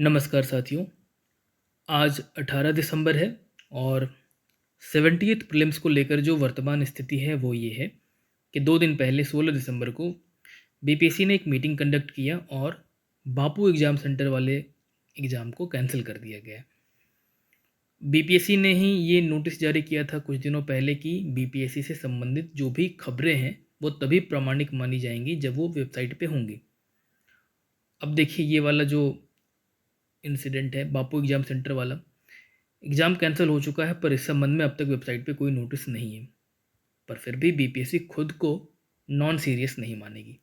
नमस्कार साथियों। आज 18 दिसंबर है और 70th प्रीलिम्स को लेकर जो वर्तमान स्थिति है वो ये है कि 2 दिन पहले 16 दिसंबर को बीपीएससी ने एक मीटिंग कंडक्ट किया और बापू एग्ज़ाम सेंटर वाले एग्ज़ाम को कैंसिल कर दिया गया। बीपीएससी ने ही ये नोटिस जारी किया था कुछ दिनों पहले कि बीपीएससी से संबंधित जो भी खबरें हैं वो तभी प्रामाणिक मानी जाएंगी जब वो वेबसाइट पे होंगी। अब देखिए, ये वाला जो इंसिडेंट है बापू एग्ज़ाम सेंटर वाला, एग्ज़ाम कैंसिल हो चुका है पर इस संबंध में अब तक वेबसाइट पे कोई नोटिस नहीं है। पर फिर भी बीपीएससी खुद को नॉन सीरियस नहीं मानेगी।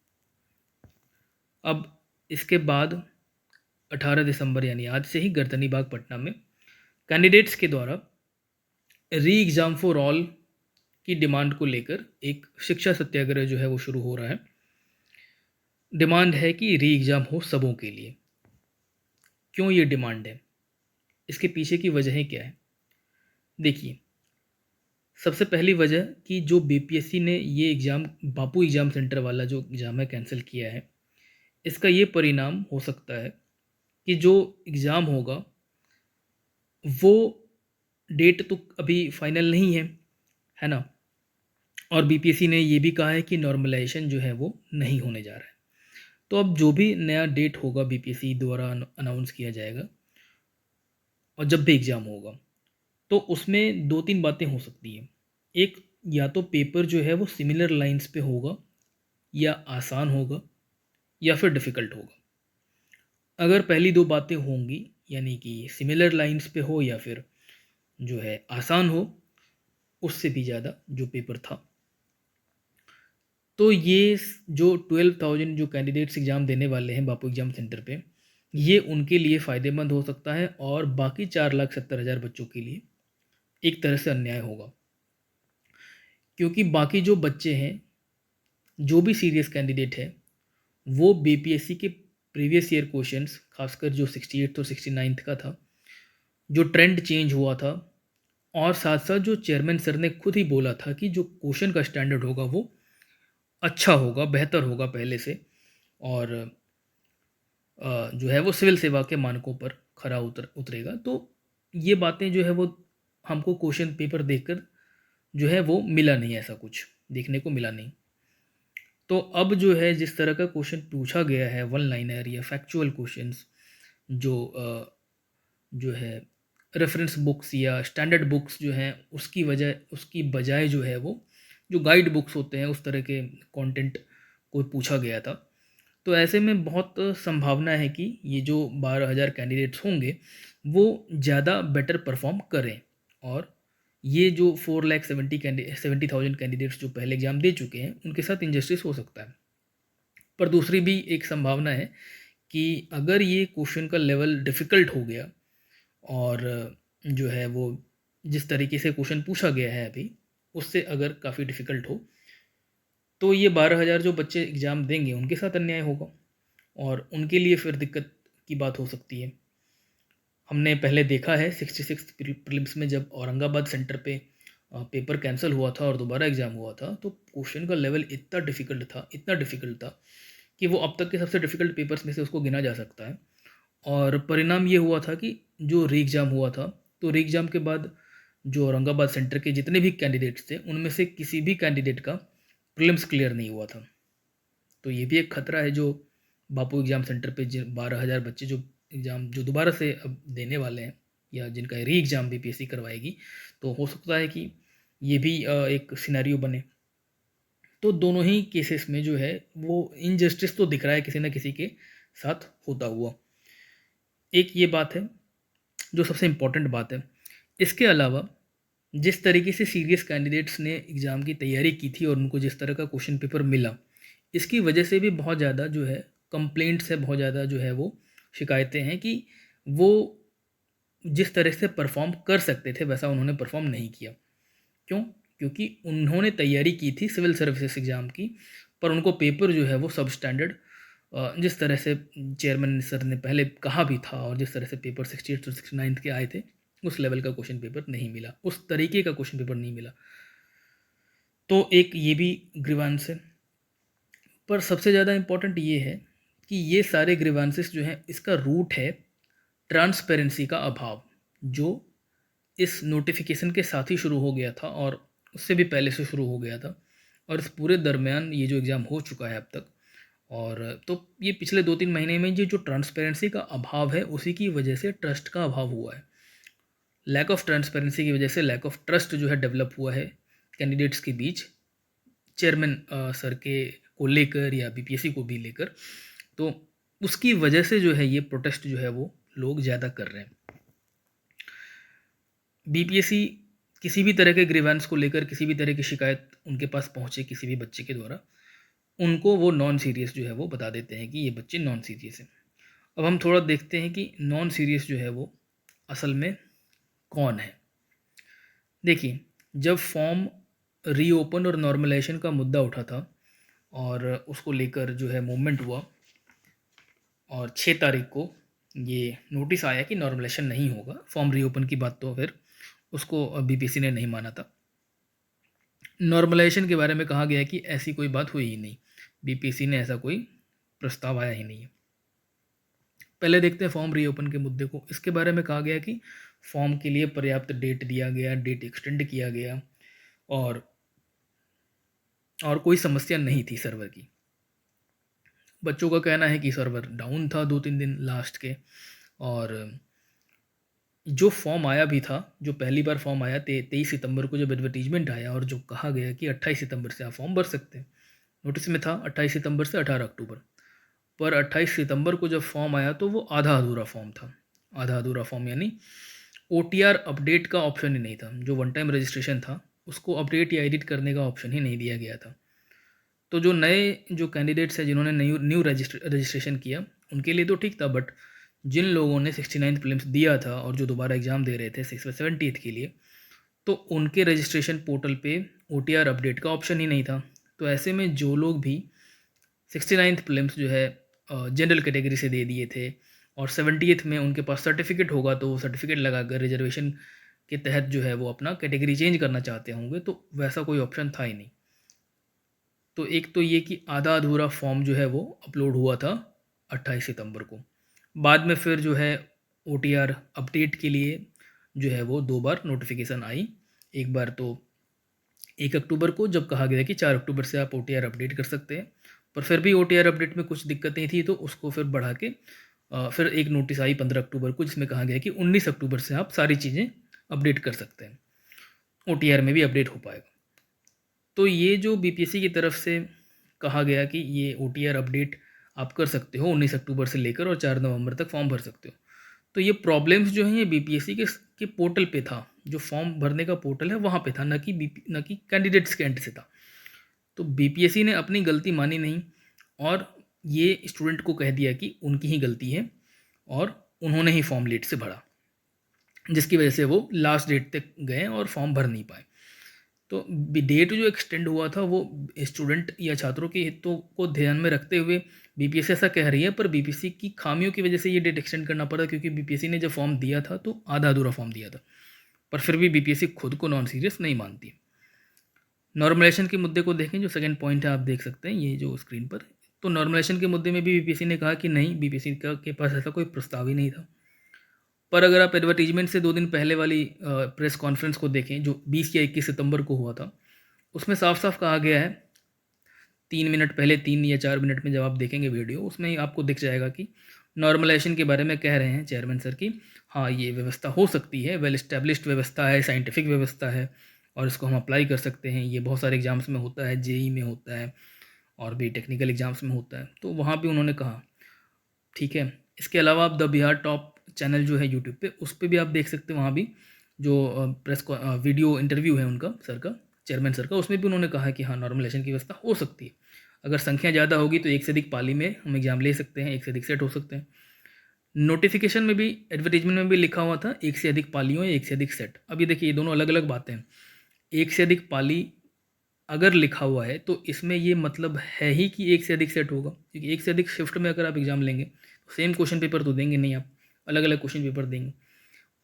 अब इसके बाद 18 दिसंबर यानी आज से ही गर्दनी बाग पटना में कैंडिडेट्स के द्वारा री एग्ज़ाम फॉर ऑल की डिमांड को लेकर एक शिक्षा सत्याग्रह जो है वो शुरू हो रहा है। डिमांड है कि री एग्ज़ाम हो सबों के लिए। क्यों ये डिमांड है, इसके पीछे की वजहें क्या है? देखिए, सबसे पहली वजह कि जो बीपीएससी ने ये एग्ज़ाम बापू एग्ज़ाम सेंटर वाला जो एग्ज़ाम है कैंसिल किया है, इसका ये परिणाम हो सकता है कि जो एग्ज़ाम होगा वो डेट तो अभी फाइनल नहीं है ना? और बीपीएससी ने ये भी कहा है कि नॉर्मलाइजेशन जो है वो नहीं होने जा रहा है। तो अब जो भी नया डेट होगा बीपीएससी द्वारा अनाउंस किया जाएगा और जब भी एग्ज़ाम होगा, तो उसमें 2-3 बातें हो सकती हैं। एक, या तो पेपर जो है वो सिमिलर लाइन्स पे होगा या आसान होगा या फिर डिफ़िकल्ट होगा। अगर पहली 2 बातें होंगी, यानी कि सिमिलर लाइन्स पे हो या फिर जो है आसान हो, उससे भी ज़्यादा जो पेपर था, तो ये जो 12,000 जो कैंडिडेट्स एग्ज़ाम देने वाले हैं बापू एग्ज़ाम सेंटर पे, ये उनके लिए फ़ायदेमंद हो सकता है और बाकी 4,70,000 बच्चों के लिए एक तरह से अन्याय होगा। क्योंकि बाकी जो बच्चे हैं, जो भी सीरियस कैंडिडेट है, वो बीपीएससी के प्रीवियस ईयर क्वेश्चंस, खासकर जो 68th और 69th का था, जो ट्रेंड चेंज हुआ था, और साथ साथ जो चेयरमैन सर ने खुद ही बोला था कि जो क्वेश्चन का स्टैंडर्ड होगा वो अच्छा होगा, बेहतर होगा पहले से, और जो है वो सिविल सेवा के मानकों पर खरा उतरेगा। तो ये बातें जो है वो हमको क्वेश्चन पेपर देखकर जो है वो मिला नहीं, ऐसा कुछ देखने को मिला नहीं। तो अब जो है जिस तरह का क्वेश्चन पूछा गया है, वन लाइनर या फैक्चुअल क्वेश्चंस, जो है रेफरेंस बुक्स या स्टैंडर्ड बुक्स जो हैं उसकी बजाय जो है वो जो गाइड बुक्स होते हैं उस तरह के कंटेंट को पूछा गया था। तो ऐसे में बहुत संभावना है कि ये जो 12,000 कैंडिडेट्स होंगे वो ज़्यादा बेटर परफॉर्म करें, और ये जो 4,70,000 कैंडिडेट्स जो पहले एग्ज़ाम दे चुके हैं उनके साथ इंजस्टिस हो सकता है। पर दूसरी भी एक संभावना है कि अगर ये क्वेश्चन का लेवल डिफ़िकल्ट हो गया और जो है वो जिस तरीके से क्वेश्चन पूछा गया है अभी, उससे अगर काफ़ी डिफ़िकल्ट हो, तो ये 12,000 जो बच्चे एग्ज़ाम देंगे उनके साथ अन्याय होगा और उनके लिए फिर दिक्कत की बात हो सकती है। हमने पहले देखा है 66 प्रीलिम्स में जब औरंगाबाद सेंटर पे पेपर कैंसिल हुआ था और दोबारा एग्ज़ाम हुआ था, तो क्वेश्चन का लेवल इतना डिफ़िकल्ट था कि वो अब तक के सबसे डिफ़िकल्ट पेपर्स में से उसको गिना जा सकता है। और परिणाम ये हुआ था कि जो री एग्ज़ाम हुआ था, तो री एग्ज़ाम के बाद जो औरंगाबाद सेंटर के जितने भी कैंडिडेट्स थे, उनमें से किसी भी कैंडिडेट का प्रीलिम्स क्लियर नहीं हुआ था। तो ये भी एक खतरा है जो बापू एग्ज़ाम सेंटर पे 12,000 बच्चे जो एग्ज़ाम जो दोबारा से अब देने वाले हैं या जिनका री एग्ज़ाम बीपीएससी करवाएगी, तो हो सकता है कि ये भी एक सिनेरियो बने। तो दोनों ही केसेस में जो है वो इनजस्टिस तो दिख रहा है किसी न किसी के साथ होता हुआ। एक ये बात है जो सबसे इम्पोर्टेंट बात है। इसके अलावा जिस तरीके से सीरियस कैंडिडेट्स ने एग्ज़ाम की तैयारी की थी और उनको जिस तरह का क्वेश्चन पेपर मिला, इसकी वजह से भी बहुत ज़्यादा जो है कंप्लेंट्स है, बहुत ज़्यादा जो है वो शिकायतें हैं कि वो जिस तरह से परफ़ॉर्म कर सकते थे वैसा उन्होंने परफ़ॉर्म नहीं किया। क्यों? क्योंकि उन्होंने तैयारी की थी सिविल सर्विसेज एग्ज़ाम की, पर उनको पेपर जो है वो सब स्टैंडर्ड जिस तरह से चेयरमैन सर ने पहले कहा भी था और जिस तरह से पेपर 68 और 69 के आए थे, उस लेवल का क्वेश्चन पेपर नहीं मिला, उस तरीके का क्वेश्चन पेपर नहीं मिला। तो एक ये भी ग्रीवांस है। पर सबसे ज़्यादा इम्पोर्टेंट ये है कि ये सारे ग्रीवांसेस जो हैं इसका रूट है ट्रांसपेरेंसी का अभाव जो इस नोटिफिकेशन के साथ ही शुरू हो गया था और उससे भी पहले से शुरू हो गया था, और इस पूरे दरमियान ये जो एग्ज़ाम हो चुका है अब तक, और तो ये पिछले 2-3 महीने में ये जो ट्रांसपेरेंसी का अभाव है उसी की वजह से ट्रस्ट का अभाव हुआ है। लैक ऑफ ट्रांसपेरेंसी की वजह से लैक ऑफ ट्रस्ट जो है डेवलप हुआ है कैंडिडेट्स के बीच, चेयरमैन सर के को लेकर या बीपीएससी को भी लेकर। तो उसकी वजह से जो है ये प्रोटेस्ट जो है वो लोग ज़्यादा कर रहे हैं। बीपीएससी किसी भी तरह के ग्रीवेंस को लेकर, किसी भी तरह की शिकायत उनके पास पहुंचे किसी भी बच्चे के द्वारा, उनको वो नॉन सीरियस जो है वो बता देते हैं कि ये बच्चे नॉन सीरियस हैं। अब हम थोड़ा देखते हैं कि नॉन सीरियस जो है वो असल में कौन है। देखिए, जब फॉर्म रीओपन और नॉर्मलाइजेशन का मुद्दा उठा था और उसको लेकर जो है मूवमेंट हुआ, और 6 तारीख को ये नोटिस आया कि नॉर्मलाइजेशन नहीं होगा, फॉर्म रीओपन की बात तो फिर उसको बीपीएससी ने नहीं माना था। नॉर्मलाइजेशन के बारे में कहा गया कि ऐसी कोई बात हुई ही नहीं, बीपीएससी ने ऐसा कोई प्रस्ताव आया ही नहीं है। पहले देखते हैं फॉर्म रीओपन के मुद्दे को। इसके बारे में कहा गया कि फॉर्म के लिए पर्याप्त डेट दिया गया, डेट एक्सटेंड किया गया, और कोई समस्या नहीं थी सर्वर की। बच्चों का कहना है कि सर्वर डाउन था 2-3 दिन लास्ट के, और जो फॉर्म आया भी था, जो पहली बार फॉर्म आया 23 सितंबर को जब एडवर्टीजमेंट आया और जो कहा गया कि 28 सितंबर से आप फॉर्म भर सकते हैं, नोटिस में था 28 सितंबर से 18 अक्टूबर, पर 28 सितंबर को जब फॉर्म आया तो वो आधा अधूरा फॉर्म था। आधा अधूरा फॉर्म यानी OTR अपडेट का ऑप्शन ही नहीं था। जो वन टाइम रजिस्ट्रेशन था उसको अपडेट या एडिट करने का ऑप्शन ही नहीं दिया गया था। तो जो नए जो कैंडिडेट्स हैं जिन्होंने न्यू रजिस्ट्रेशन किया उनके लिए तो ठीक था, बट जिन लोगों ने 69th प्रीलिम्स दिया था और जो दोबारा एग्ज़ाम दे रहे थे 70th के लिए, तो उनके रजिस्ट्रेशन पोर्टल पे OTR अपडेट का ऑप्शन ही नहीं था। तो ऐसे में जो लोग भी 69th प्रीलिम्स जो है जनरल कैटेगरी से दे दिए थे और 70th में उनके पास सर्टिफिकेट होगा तो वो सर्टिफिकेट लगाकर रिजर्वेशन के तहत जो है वो अपना कैटेगरी चेंज करना चाहते होंगे, तो वैसा कोई ऑप्शन था ही नहीं। तो एक तो ये कि आधा अधूरा फॉर्म जो है वो अपलोड हुआ था 28 सितंबर को। बाद में फिर जो है OTR अपडेट के लिए जो है वो 2 बार नोटिफिकेशन आई। एक बार तो 1 अक्टूबर को जब कहा गया कि 4 अक्टूबर से आप OTR अपडेट कर सकते हैं, पर फिर भी OTR अपडेट में कुछ दिक्कतें थी तो उसको फिर बढ़ा के फिर एक नोटिस आई 15 अक्टूबर को जिसमें कहा गया कि 19 अक्टूबर से आप सारी चीज़ें अपडेट कर सकते हैं, OTR में भी अपडेट हो पाएगा। तो ये जो बीपीएससी की तरफ से कहा गया कि ये OTR अपडेट आप कर सकते हो 19 अक्टूबर से लेकर और 4 नवंबर तक फॉर्म भर सकते हो, तो ये प्रॉब्लम्स जो हैं ये बीपीएससी के पोर्टल पे था, जो फॉर्म भरने का पोर्टल है वहाँ पे था, न कि कैंडिडेट्स के एंड से था। तो बीपीएससी ने अपनी गलती मानी नहीं और ये स्टूडेंट को कह दिया कि उनकी ही गलती है और उन्होंने ही फॉर्म लेट से भरा, जिसकी वजह से वो लास्ट डेट तक गए और फॉर्म भर नहीं पाए। तो डेट जो एक्सटेंड हुआ था वो स्टूडेंट या छात्रों के हितों को ध्यान में रखते हुए बीपीएससी ऐसा कह रही है, पर बीपीएससी की खामियों की वजह से ये डेट एक्सटेंड करना पड़ा, क्योंकि बीपीएससी ने जब फॉर्म दिया था तो आधा अधूरा फॉर्म दिया था, पर फिर भी बीपीएससी खुद को नॉन सीरियस नहीं मानती। नॉर्मलाइजेशन के मुद्दे को देखें, जो सेकंड पॉइंट है आप देख सकते हैं ये जो स्क्रीन पर, तो नॉर्मलाइजेशन के मुद्दे में भी बीपीएससी ने कहा कि नहीं, बीपीएससी के पास ऐसा कोई प्रस्ताव ही नहीं था। पर अगर आप एडवर्टीजमेंट से 2 दिन पहले वाली प्रेस कॉन्फ्रेंस को देखें जो 20 या 21 सितंबर को हुआ था, उसमें साफ साफ कहा गया है, 3 मिनट पहले, 3 या 4 मिनट में जब आप देखेंगे वीडियो उसमें ही आपको दिख जाएगा कि नॉर्मलाइजेशन के बारे में कह रहे हैं चेयरमैन सर की हाँ ये व्यवस्था हो सकती है, वेल इस्टेब्लिश्ड व्यवस्था है, साइंटिफिक व्यवस्था है और इसको हम अप्लाई कर सकते हैं, ये बहुत सारे एग्जाम्स में होता है, जेई में होता है और भी टेक्निकल एग्जाम्स में होता है। तो वहाँ भी उन्होंने कहा ठीक है। इसके अलावा आप द बिहार टॉप चैनल जो है यूट्यूब पे, उस पर भी आप देख सकते हैं, वहाँ भी जो प्रेस वीडियो इंटरव्यू है उनका सर का, चेयरमैन सर का, उसमें भी उन्होंने कहा कि हाँ नॉर्मलाइजेशन की व्यवस्था हो सकती है, अगर संख्या ज़्यादा होगी तो एक से अधिक पाली में हम एग्ज़ाम ले सकते हैं, एक से अधिक सेट हो सकते हैं। नोटिफिकेशन में भी, एडवर्टीजमेंट में भी लिखा हुआ था एक से अधिक पालियों या एक से अधिक सेट। अब ये देखिए ये दोनों अलग अलग बातें हैं। एक से अधिक पाली अगर लिखा हुआ है तो इसमें ये मतलब है ही कि एक से अधिक सेट होगा, क्योंकि एक से अधिक शिफ्ट में अगर आप एग्ज़ाम लेंगे तो सेम क्वेश्चन पेपर तो देंगे नहीं, आप अलग अलग क्वेश्चन पेपर देंगे।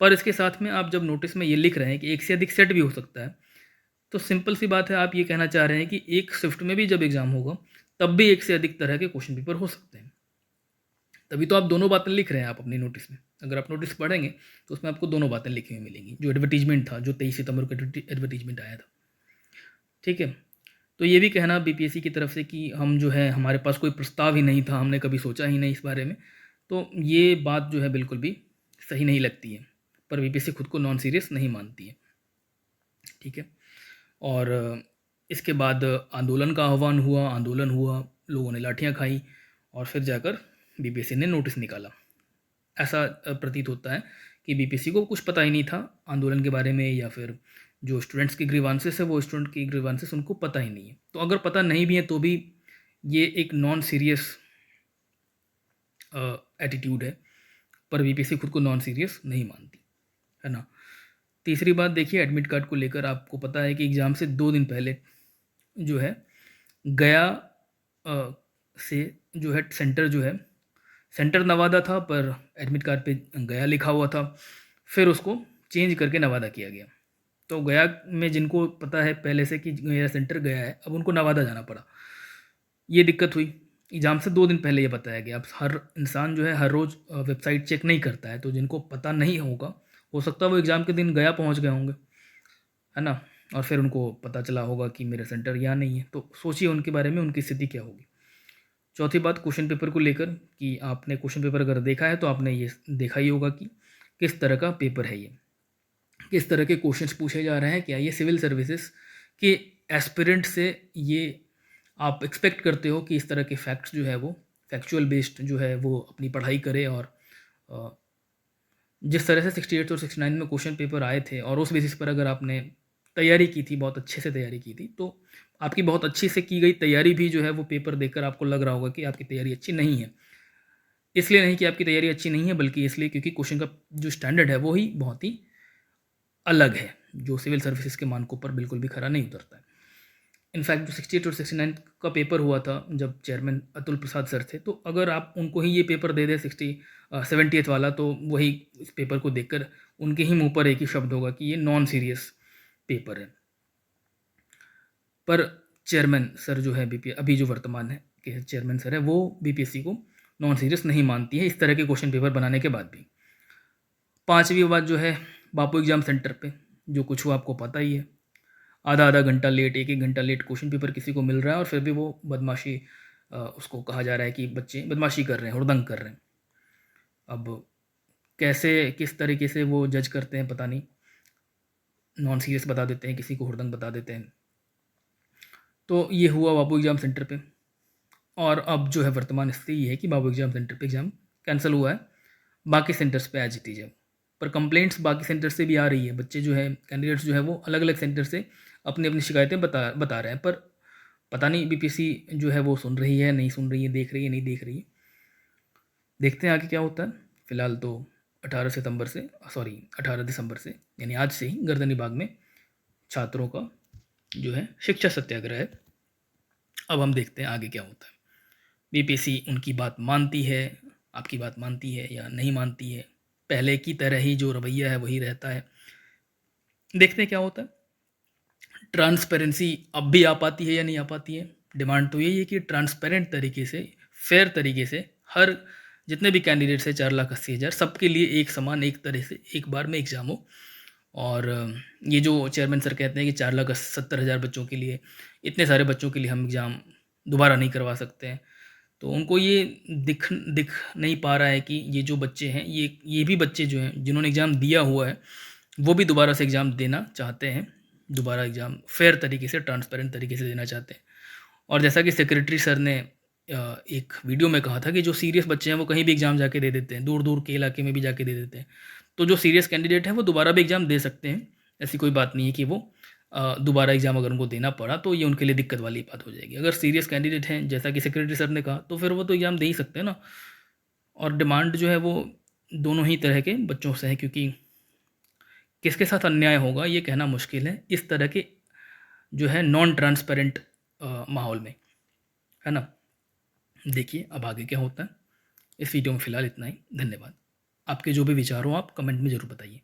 पर इसके साथ में आप जब नोटिस में ये लिख रहे हैं कि एक से अधिक सेट भी हो सकता है, तो सिंपल सी बात है, आप ये कहना चाह रहे हैं कि एक शिफ्ट में भी जब एग्ज़ाम होगा तब भी एक से अधिक तरह के क्वेश्चन पेपर हो सकते हैं, तभी तो आप दोनों बातें लिख रहे हैं आप अपनी नोटिस में। अगर आप नोटिस पढ़ेंगे तो उसमें आपको दोनों बातें लिखी हुई मिलेंगी। जो एडवर्टीजमेंट था, जो 23 सितंबर को एडवर्टीजमेंट आया था, ठीक है। तो ये भी कहना बीपीएससी की तरफ से कि हम जो है, हमारे पास कोई प्रस्ताव ही नहीं था, हमने कभी सोचा ही नहीं इस बारे में, तो ये बात जो है बिल्कुल भी सही नहीं लगती है। पर बीपीएससी खुद को नॉन सीरियस नहीं मानती है, ठीक है। और इसके बाद आंदोलन का आह्वान हुआ, आंदोलन हुआ, लोगों ने लाठियाँ खाई और फिर जाकर बीपीएससी ने नोटिस निकाला। ऐसा प्रतीत होता है कि बीपीएससी को कुछ पता ही नहीं था आंदोलन के बारे में, या फिर जो स्टूडेंट्स की ग्रीवांसेस है वो स्टूडेंट की ग्रीवांसेस उनको पता ही नहीं है। तो अगर पता नहीं भी है तो भी ये एक नॉन सीरियस एटीट्यूड है, पर बीपीएससी खुद को नॉन सीरियस नहीं मानती, है ना। तीसरी बात देखिए, एडमिट कार्ड को लेकर आपको पता है कि एग्ज़ाम से 2 दिन पहले जो है गया से जो है सेंटर जो है, सेंटर नवादा था पर एडमिट कार्ड पे गया लिखा हुआ था, फिर उसको चेंज करके नवादा किया गया। तो गया में जिनको पता है पहले से कि मेरा सेंटर गया है, अब उनको नवादा जाना पड़ा। ये दिक्कत हुई। एग्ज़ाम से 2 दिन पहले ये बताया गया। अब हर इंसान जो है हर रोज़ वेबसाइट चेक नहीं करता है, तो जिनको पता नहीं होगा, हो सकता है वो एग्ज़ाम के दिन गया पहुँच गए होंगे, है ना? और फिर उनको पता चला होगा कि मेरा सेंटर यहाँ नहीं है, तो सोचिए उनके बारे में उनकी स्थिति क्या होगी। चौथी बात क्वेश्चन पेपर को लेकर कि आपने क्वेश्चन पेपर अगर देखा है तो आपने ये देखा ही होगा कि किस तरह का पेपर है ये, किस तरह के क्वेश्चंस पूछे जा रहे हैं। क्या ये सिविल सर्विसेज के एस्पिरेंट से ये आप एक्सपेक्ट करते हो कि इस तरह के फैक्ट्स जो है वो फैक्चुअल बेस्ड जो है वो अपनी पढ़ाई करे, और अ, जिस तरह से 68 और 69 में क्वेश्चन पेपर आए थे और उस बेसिस पर अगर आपने तैयारी की थी, बहुत अच्छे से तैयारी की थी, तो आपकी बहुत अच्छी से की गई तैयारी भी जो है वो पेपर देखकर आपको लग रहा होगा कि आपकी तैयारी अच्छी नहीं है। इसलिए नहीं कि आपकी तैयारी अच्छी नहीं है, बल्कि इसलिए क्योंकि क्वेश्चन का जो स्टैंडर्ड है वो ही बहुत ही अलग है, जो सिविल सर्विसेज के मानकों पर बिल्कुल भी खरा नहीं उतरता है। इनफैक्ट जो 68 और 69 का पेपर हुआ था जब चेयरमैन अतुल प्रसाद सर थे, तो अगर आप उनको ही ये पेपर दे दें 70th वाला, तो वही इस पेपर को देखकर उनके ही मुंह पर एक ही शब्द होगा कि ये नॉन सीरियस पेपर है। पर चेयरमैन सर जो है बीपी अभी जो वर्तमान है के चेयरमैन सर है, वो बीपीएससी को नॉन सीरियस नहीं मानती है इस तरह के क्वेश्चन पेपर बनाने के बाद भी। पांचवी बात जो है, बापू एग्जाम सेंटर पे जो कुछ हुआ आपको पता ही है। आधा आधा घंटा लेट, एक एक घंटा लेट क्वेश्चन पेपर किसी को मिल रहा है, और फिर भी वो बदमाशी, उसको कहा जा रहा है कि बच्चे बदमाशी कर रहे हैं, हुड़दंग कर रहे हैं। अब कैसे किस तरीके से वो जज करते हैं पता नहीं, नॉन सीरियस बता देते हैं, किसी को हुड़दंग बता देते हैं। तो ये हुआ बापू एग्जाम सेंटर पे। और अब जो है वर्तमान स्थिति ये है कि बाबू एग्जाम सेंटर पे एग्ज़ाम कैंसिल हुआ है, बाकी सेंटर्स पे एज इट इज है। पर कंप्लेंट्स बाकी सेंटर से भी आ रही है, बच्चे जो है कैंडिडेट्स जो है वो अलग अलग सेंटर से अपनी अपनी शिकायतें बता रहे हैं, पर पता नहीं बीपीएससी जो है वो सुन रही है नहीं सुन रही है, देख रही है नहीं देख रही है। देखते हैं आगे क्या होता है। फिलहाल तो 18 दिसंबर से यानी आज से ही गर्दनी बाग में छात्रों का जो है शिक्षा सत्याग्रह है। अब हम देखते हैं आगे क्या होता है। बीपीएससी उनकी बात मानती है, आपकी बात मानती है या नहीं मानती है, पहले की तरह ही जो रवैया है वही रहता है। देखते हैं क्या होता है। ट्रांसपेरेंसी अब भी आ पाती है या नहीं आ पाती है। डिमांड तो यही है कि ट्रांसपेरेंट तरीके से, फेयर तरीके से हर जितने भी कैंडिडेट्स हैं 4,80,000 सबके लिए एक समान, एक तरह से एक बार में एग्ज़ाम हो। और ये जो चेयरमैन सर कहते हैं कि 4,70,000 बच्चों के लिए, इतने सारे बच्चों के लिए हम एग्ज़ाम दोबारा नहीं करवा सकते हैं, तो उनको ये दिख नहीं पा रहा है कि ये जो बच्चे हैं, ये भी बच्चे जो हैं जिन्होंने एग्ज़ाम दिया हुआ है, वो भी दोबारा से एग्ज़ाम देना चाहते हैं, दोबारा एग्ज़ाम फेयर तरीके से, ट्रांसपेरेंट तरीके से देना चाहते हैं। और जैसा कि सेक्रेटरी सर ने एक वीडियो में कहा था कि जो सीरियस बच्चे हैं वो कहीं भी एग्ज़ाम जाके दे देते हैं, दूर दूर के इलाके में भी जाके दे देते हैं। तो जो सीरियस कैंडिडेट हैं वो दोबारा भी एग्ज़ाम दे सकते हैं। ऐसी कोई बात नहीं है कि वो दोबारा एग्ज़ाम अगर उनको देना पड़ा तो ये उनके लिए दिक्कत वाली बात हो जाएगी। अगर सीरियस कैंडिडेट हैं जैसा कि सेक्रेटरी सर ने कहा, तो फिर वो तो एग्ज़ाम दे ही सकते हैं ना। और डिमांड जो है वो दोनों ही तरह के बच्चों से है, क्योंकि किसके साथ अन्याय होगा ये कहना मुश्किल है इस तरह के जो है नॉन ट्रांसपेरेंट माहौल में, है ना। देखिए अब आगे क्या होता है। इस वीडियो में फ़िलहाल इतना ही। धन्यवाद। आपके जो भी विचार हो आप कमेंट में ज़रूर बताइए।